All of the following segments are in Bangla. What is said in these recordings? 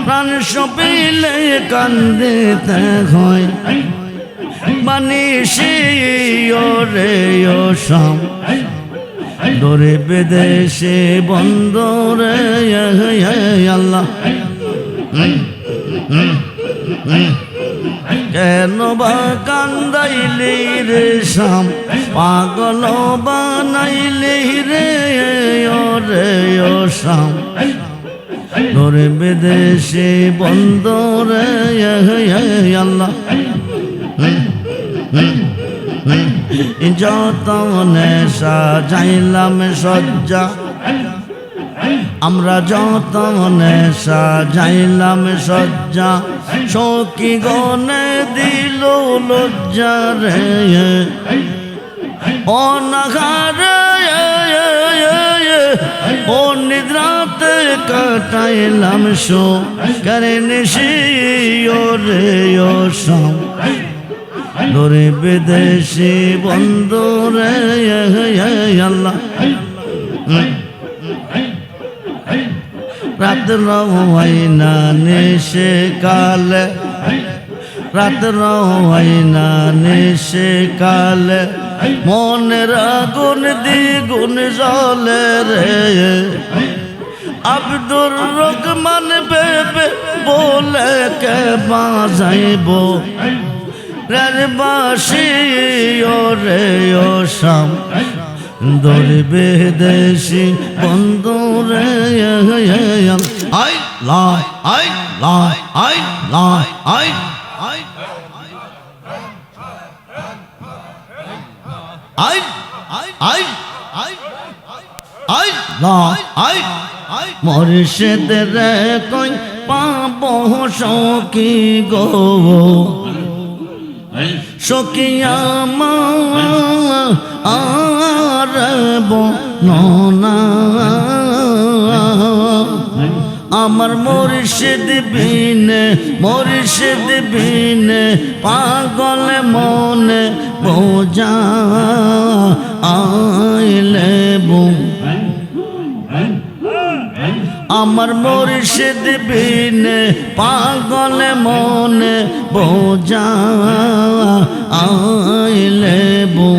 প্রাণ সপিলে কান্দিতে হয় বানিসি ওরে ও শাম দরে বিদেশে বন্দরে আল্লাহ কেন বা কান্দাইলি রে শাম পাগল বানাইলি রে ওরে ও শাম দরে বিদেশে বন্দরে আল্লাহ যতনে সাজাইলাম সজ্জা আমরা যতনে সাজাইলাম সজ্জা সখী গনে দিল লজ্জা রে অনাঘারে ও নিদ্রাতে কাটাইলাম শো করে নিশি ওরে ও শাম দরে বিদেশি বন্ধুরে আল্লাহ রাত রওয়াইনা নিশে কালে রাত রওয়াইনা নিশে কালে মনের আগুন দ্বিগুণ জ্বলে রে আব্দুর রহমান বেবে বলে কে বাজাইব রাজবাসী ওরে ও শাম দরে বিদেশি বন্ধুরে I lie I lie I lie I I I I I I lie I মুর্শিদ রে কই পাবো সখী গো সখিয়া আর বনা আমার মুর্শিদ বিনে পাগল মনে বোঝা আইলে বু আমার মুর্শিদ বিনে পাগল মনে বোঝা আইলে বু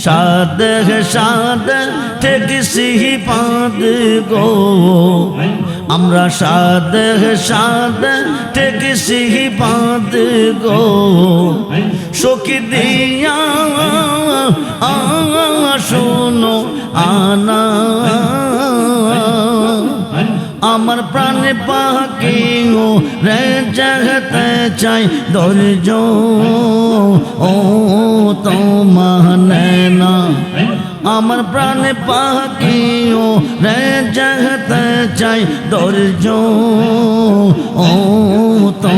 সাদে সাদে ঠেকসি পাদ গো আমরা সাদে সাদে ঠেকসি পাদ গো সখী দিয়া শোনো আনা আমার প্রাণ পাখি ও রে জগতে চাই ধৈর্য ও তো মানে না আমার প্রাণ পাখি ও রে জগতে চাই ধৈর্য ও তো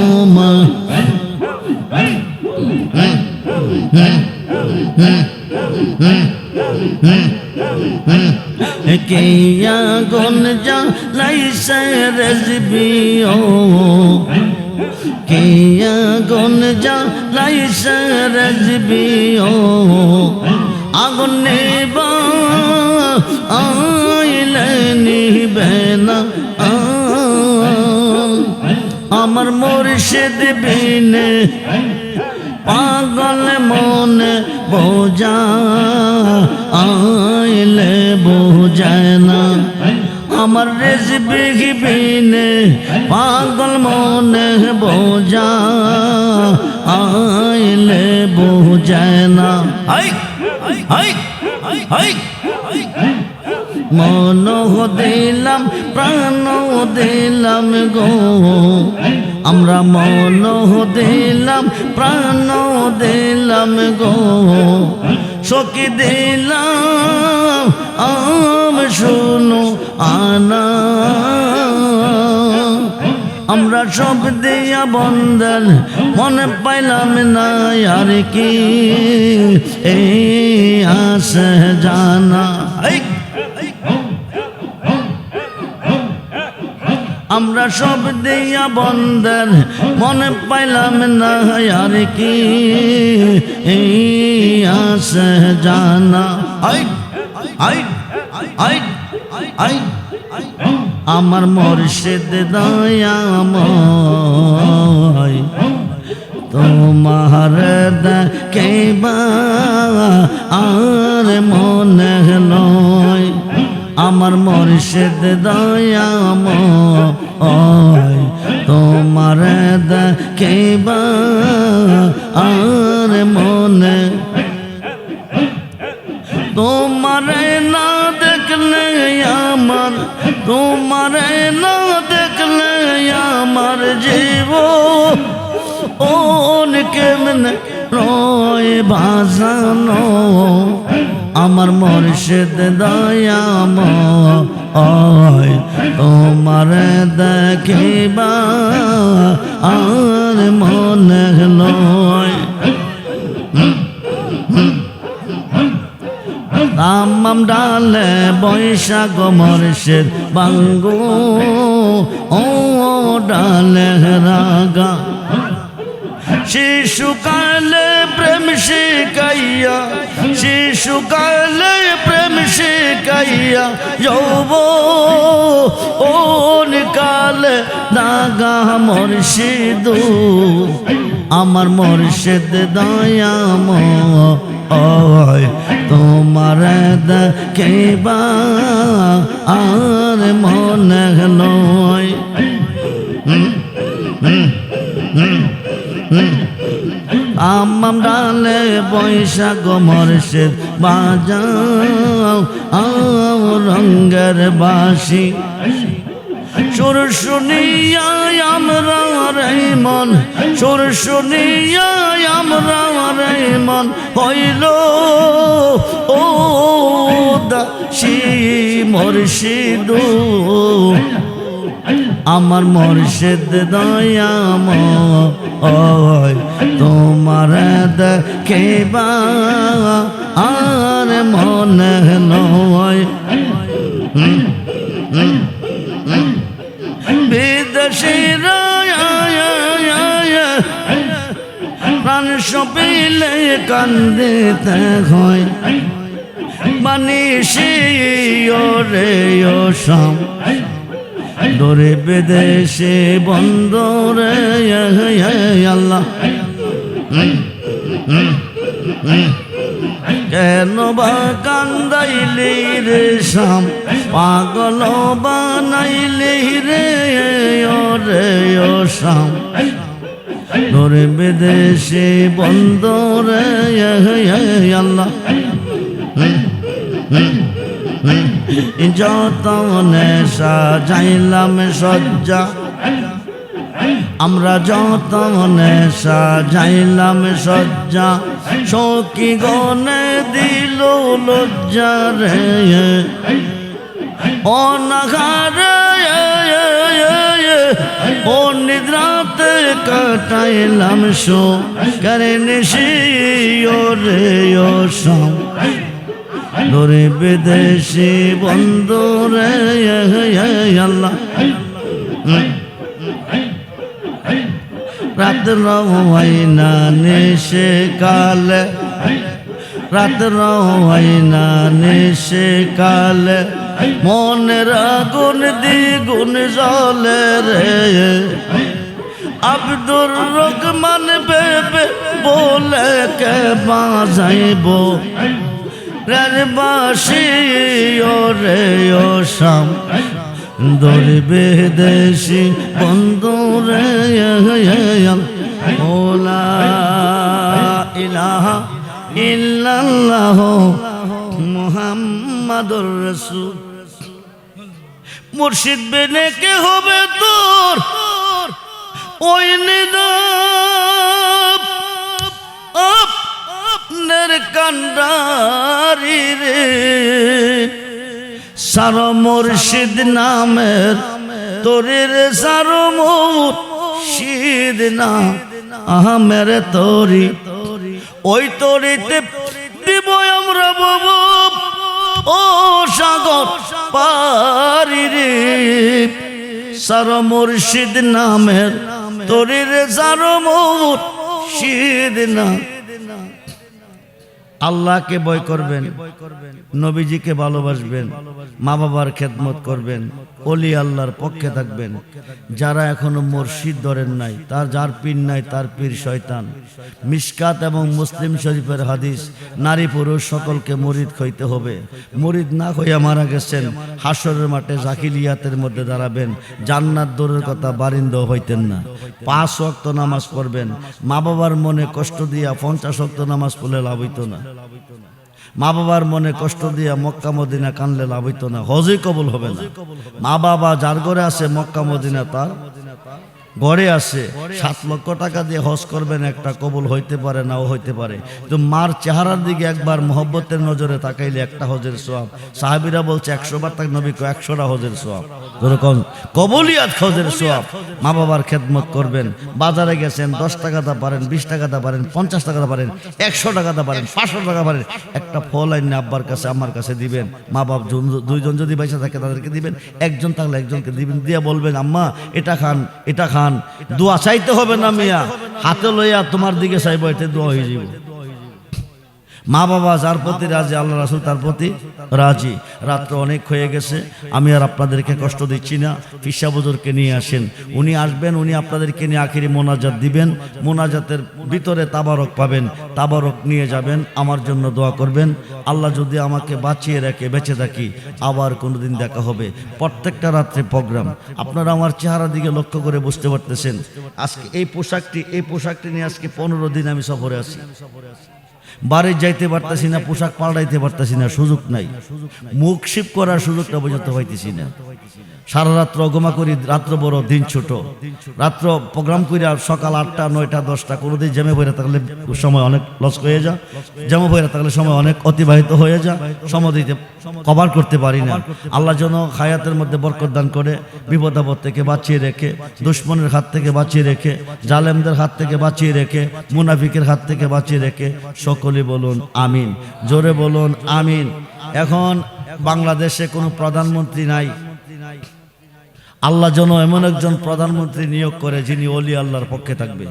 কিয়া গুন যা লাইসে রেজবি ও কিয়া গুন যা লাইসে রেজবি ও আগুন নেবা আইলে নিবে না আমার মুর্শিদ বিনে পাগল মনে বোঝা আইলে বোঝায় না আমার রেজবি বিনে পাগল মনে বোঝা আইলে বোঝায় না মন দিলাম প্রাণ দিলাম গো আমরা মন দিলাম প্রাণ দিলাম গো সখী দিলাম শুনো আনা আমরা সব দিয়া বন্ধন মনে পাইলাম না আর কি এই আসে জানা আমরা সব দিয়া বন্ধন মনে পাইলাম না আর কি এই আসে জানা আমার মুর্শিদ দয়াময় তোমার দেখিবা আর মনে লয় আমার মুর্শিদ দয়াময় তোমার দেখিবা আর মনে তোমারে না দেখলে আমার তোমারে না দেখলে আমার জীবন কেমনে রয় বাজানো আমার মুর্শিদ দয়াময় তোমারে দেখিবা আর মনে লয় তামাম ডালে বৈশাখ মুর্শিদ বাঙ্গো ও ডালে রাগা শিশুকালে প্রেম শিখাইয়া শিশুকালে প্রেম শিখাইয়া যৌবন কালে দাগা মুর্শিদ আমার মুর্শিদ দয়াময় তোমার দেখিবা আর মনে লয় তামাম ডালে বৈশাখ মুর্শিদ বাজাও রঙের বাঁশি সুর শুনিয়া আমরা রে মন সুর শুনিয়া আমরা রে মন হইল ও দাসী মুর্শিদ আমার মুর্শিদ দয়াময় তোমার দেখিবা আর মনে লয় বিদেশিরা প্রাণ সপিলে কান্দিতে হয় বানিসি রে শাম দরে বিদেশে বন্দরে আল্লাহ কেন বা কান্দাইলি রে শাম পাগল বানাইলি রে ও শাম দরে বিদেশে বন্দরে আল্লাহ যতনে সাজাইলাম সজ্জা আমরা যতনে সাজাইলাম সজ্জা সখী গনে দিল লজ্জা রে অনাহারে ও নিদ্রাতে কাটাইলাম শো করে নিশি রে ও শাম দরে বিদেশি বন্ধু রে আল্লাহ রাত রওয়াইনা নেশে কালে রাত রওয়াইনা নেশে কালে মনের আগুন দ্বিগুণ জ্বলে রে আব্দুর রহমান বেবে বলে কে বাজাইব বাসি রে ও শাম দরে বিদেশি বন্ধু রে ওলা ইলাহা ইল্লাল্লাহ মুহাম্মাদুর রাসূল মুর্শিদ বেনে কে হবে তোর ওই নিদাব নের কান্ডারি রে সার মুর্শিদ নামের তোরের সার মুর্শিদ না আহমের তোরি ওই তোরিতে দিব আমরা বাবু ও সাগর পারি রে সার মুর্শিদ নামের তোরের সার মুর্শিদ না আল্লাহকে ভয় করবেন, নবীজিকে ভালোবাসবেন, মা বাবার খেদমত করবেন, ওলি আল্লাহর পক্ষে থাকবেন। যারা এখনো মুর্শিদ ধরেন নাই, তার যার পীর নাই তার পীর শয়তান। মিশকাত এবং মুসলিম শরীফের হাদিস, নারী পুরুষ সকলকে মুরিদ হইতে হবে। মুরিদ না হইয়া মারা গেছেন, হাসরের মাঠে জাকিলিয়াতের মধ্যে দাঁড়াবেন, জান্নাত দূরের কথা বারিন্দাও হইতেন না। 5 ওয়াক্ত নামাজ পড়বেন। মা বাবার মনে কষ্ট দিয়া 50 ওয়াক্ত নামাজ পড়লে লাভ হইতো না। মা বাবার মনে কষ্ট দিয়া মক্কা মদিনা কানলে লাভ হইতো না, হজই কবুল হবে না। মা বাবা যার ঘরে আছে মক্কা মদিনা তার ঘরে আছে। 7 লক্ষ টাকা দিয়ে হজ করবেন, একটা কবুল হইতে পারে, নাও হইতে পারে। তো মার চেহারার দিকে একবার মহব্বতের নজরে তাকাইলে একটা হজের সওয়াব। সাহাবীরা বলছে 100 বার তাক নবী 100টা হজের সওয়াব। যেরকম কবুলিয়াত হজের সওয়াব। মা বাবার খেদমত করবেন। বাজারে গেছেন, 10 টাকাটা পারেন, 20 টাকাটা পারেন, 50 টাকাটা পারেন, 100 টাকাটা পারেন, 500 টাকা পারেন, একটা ফল আইনে আব্বার কাছে আমার কাছে দিবেন। মা বাপ দুইজন যদি বাইসা থাকে তাদেরকে দিবেন, একজন থাকলে একজনকে দিবেন, দিয়ে বলবেন আম্মা এটা খান, এটা খান। দোয়া চাইতে হবে না মিয়া, হাতে লইয়া তোমার দিকে চাইবো, এতে দোয়া হয়ে যাবে। মা বাবা যার প্রতি রাজি, আল্লাহ রাসূল তার প্রতি রাজি। রাত্র অনেক হয়ে গেছে, আমি আর আপনাদেরকে কষ্ট দিচ্ছি না। ফিসা বুজুরকে নিয়ে আসেন, উনি আসবেন, উনি আপনাদেরকে নিয়ে আখিরি মোনাজাত দিবেন। মোনাজাতের ভিতরে তাবারক পাবেন, তাবারক নিয়ে যাবেন, আমার জন্য দোয়া করবেন। আল্লাহ যদি আমাকে বাঁচিয়ে রাখে, বেঁচে থাকি, আবার কোনোদিন দেখা হবে। প্রত্যেকটা রাত্রে প্রোগ্রাম। আপনারা আমার চেহারার দিকে লক্ষ্য করে বুঝতে পারতেছেন। আজকে এই পোশাকটি নিয়ে আজকে 15 দিন আমি সফরে আছি। বাড়ি যাইতে পারতেছি না, পোশাক পাল্টাইতে পারতেছি না, সুযোগ নাই। মুখ শিপ করার সুযোগটা পর্যন্ত পাইতেছি না। সারা রাত্র অগমা করি, রাত্র বড় দিন ছোট। রাত্র প্রোগ্রাম করি আর সকাল 8টা 9টা 10টা। কোনোদিন জ্যামে বইরা থাকলে সময় অনেক লস হয়ে যায়, জ্যামে বইরা থাকলে সময় অনেক অতিবাহিত হয়ে যায়, সময় দিতে কভার করতে পারি না। আল্লাহ যেন হায়াতের মধ্যে বরকত দান করে, বিপদ আপদ থেকে বাঁচিয়ে রেখে, দুশ্মনের হাত থেকে বাঁচিয়ে রেখে, জালেমদের হাত থেকে বাঁচিয়ে রেখে, মুনাফিকের হাত থেকে বাঁচিয়ে রেখে। সকলে বলুন আমিন, জোরে বলুন আমিন। এখন বাংলাদেশে কোনো প্রধানমন্ত্রী নাই, আল্লাহ যেন এমন একজন প্রধানমন্ত্রী নিয়োগ করে যিনি ওলি আল্লাহর পক্ষে থাকবে।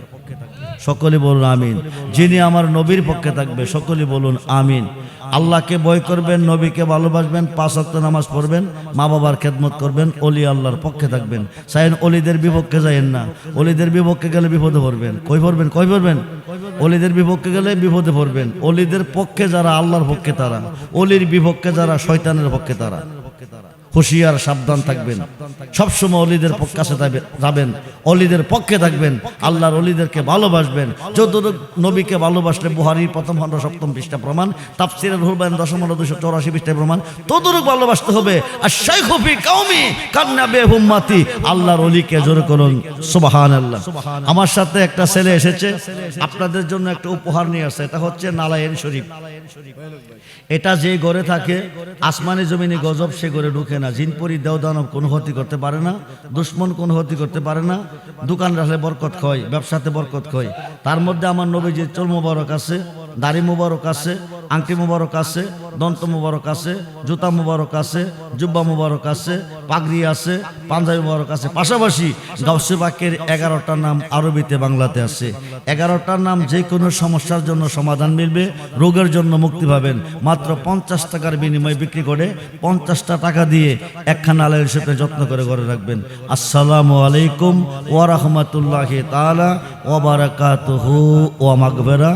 সকলে বলুন আমিন। যিনি আমার নবীর পক্ষে থাকবে, সকলে বলুন আমিন। আল্লাহকে ভয় করবেন, নবীকে ভালোবাসবেন, 5 ওয়াক্ত নামাজ পড়বেন, মা বাবার খেদমত করবেন, ওলি আল্লাহর পক্ষে থাকবেন। চাইন অলিদের বিপক্ষে যাইেন না, অলিদের বিপক্ষে গেলে বিপদে পড়বেন। কই পড়বেন? অলিদের বিপক্ষে গেলে বিপদে পড়বেন। অলিদের পক্ষে যারা আল্লাহর পক্ষে তারা, অলির বিপক্ষে যারা শয়তানের পক্ষে তারা। হুঁশিয়ার, সাবধান থাকবেন। সবসময় অলিদের পক্ষে যাবেন, অলিদের পক্ষে থাকবেন, আল্লাহর অলিদেরকে ভালোবাসবেন। যতটুক নবীকে ভালোবাসলে বুখারীর 1ম খণ্ড 7ম পৃষ্ঠা প্রমাণ, তাফসীরের হুল বায়ান 10ম খণ্ড 284 পৃষ্ঠা প্রমাণ। ততটুক ভালোবাসতে হবে। আর শাইখু ফি কওমি কান্না বে উম্মতি, আল্লাহর অলিকে জোরে করুন সুবহানাল্লাহ। আমার সাথে একটা ছেলে এসেছে, আপনাদের জন্য একটা উপহার নিয়ে আসছে। এটা হচ্ছে নালায়েন শরীফ। এটা যে ঘরে থাকে, আসমানি জমিনে গজব সে ঘরে ঢুকে না। জিনপরি দেওদানব কোনো ক্ষতি করতে পারে না, দুশ্মন কোনো ক্ষতি করতে পারে না। দোকান রাখলে বরকত হয়, ব্যবসাতে বরকত হয়। তার মধ্যে আমার নবীজির চুল মোবারক আছে, দাড়ি মোবারক আছে, আংটি মোবারক আছে, দন্ত মোবারক আছে, জুতা মোবারক আছে, জুব্বা মোবারক আছে, পাগড়ি আছে, পাঞ্জাবি মোবারক আছে। পাশাপাশি গাউসে পাকের 11টা নাম আরবিতে বাংলাতে আছে। 11টার নাম যে কোনো সমস্যার জন্য সমাধান মিলবে, রোগের জন্য মুক্তি পাবেন। মাত্র 50 টাকার বিনিময়ে বিক্রি করে 50টা টাকা দিয়ে একখানা আলের সাথে যত্ন করে ঘরে রাখবেন। আসসালামু আলাইকুম ওয়া রাহমাতুল্লাহি তাআলা ওয়া বারাকাতুহু ওয়া মাগফিরা।